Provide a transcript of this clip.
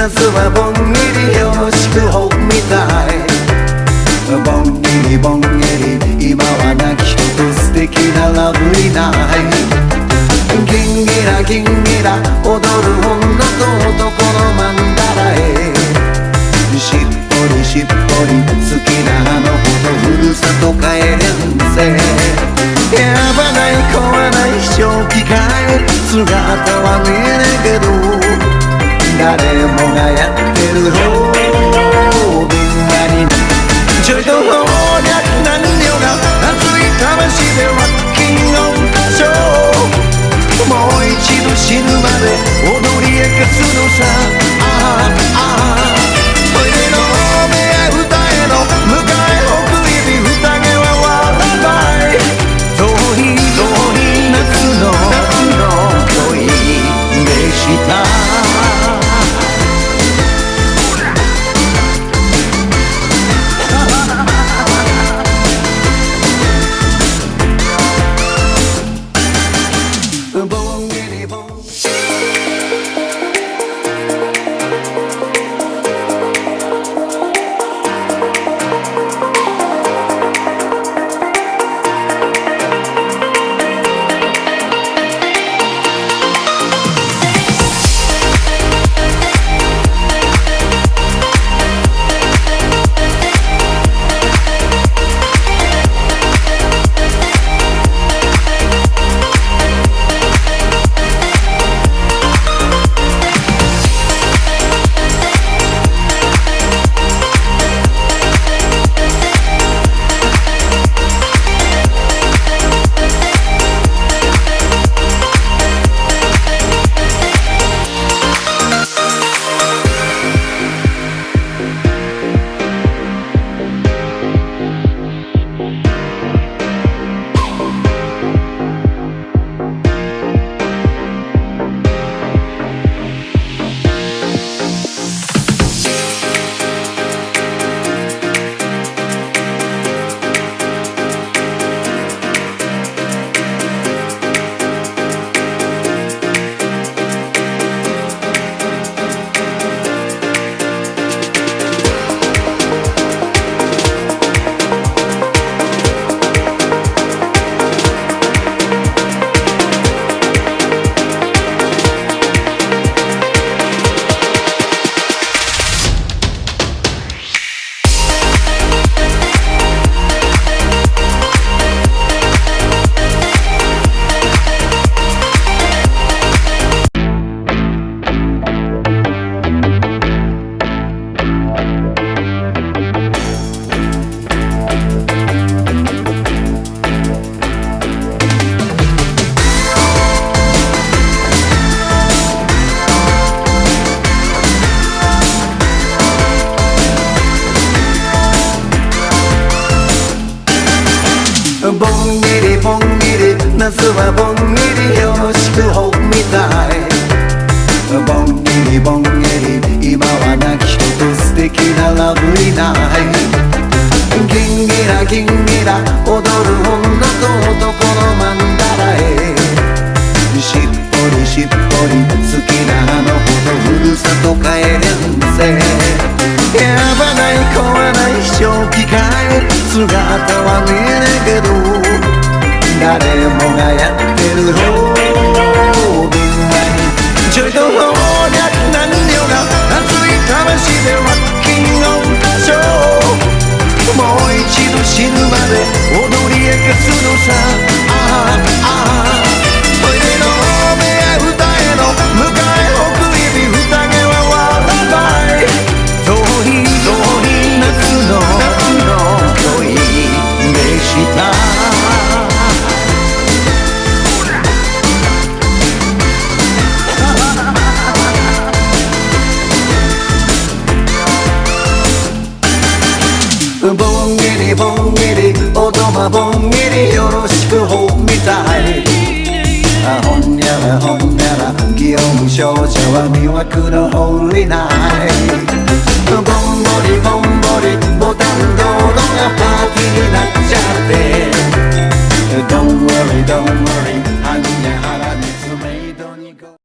夏はぼんぎりよろしくほみたい。ぼんぎりぼんぎり今は亡き人素敵なラブリーナイト。ギンギラギンギラ踊る女と男のマンダラへ。しっぽりしっぽり好きなあの子とふるさと帰れんぜ。やばない壊わない正気かい。姿は見えねえけど誰もがやってる方便がにちょいとほうにゃ何よが熱い魂でワッキンオンショー。もう一度死ぬまで踊り明かすのさ。ああああトイレの目や二重の向かい北指宴は笑ばい。遠い遠い夏の恋でした。ぼんぎりぼんぎり夏はぼんぎりよろしくほみたい。ぼんぎりぼんぎり今は亡き人素敵なラブリーナイト。ギンギラギンギラ踊る女と男のマンダラへ。しっぽりしっぽり好きなあの子とふるさと帰れんぜ。やばない壊わない正気かい。姿は見えねえけど誰もがやってる方便がにちょいとほうにゃ何よが熱い魂でワッキンオンショー。もう一度死ぬまで踊り明かすのさ。ああああトイレの目や二重の向かい北指宴は笑ばい。遠い遠い夏の恋でした。ぼんぎりぼんぎりおどまぼんぎりよろしくほみたい。ほんにゃらほんにゃら祇園少女は魅惑のホーリーナ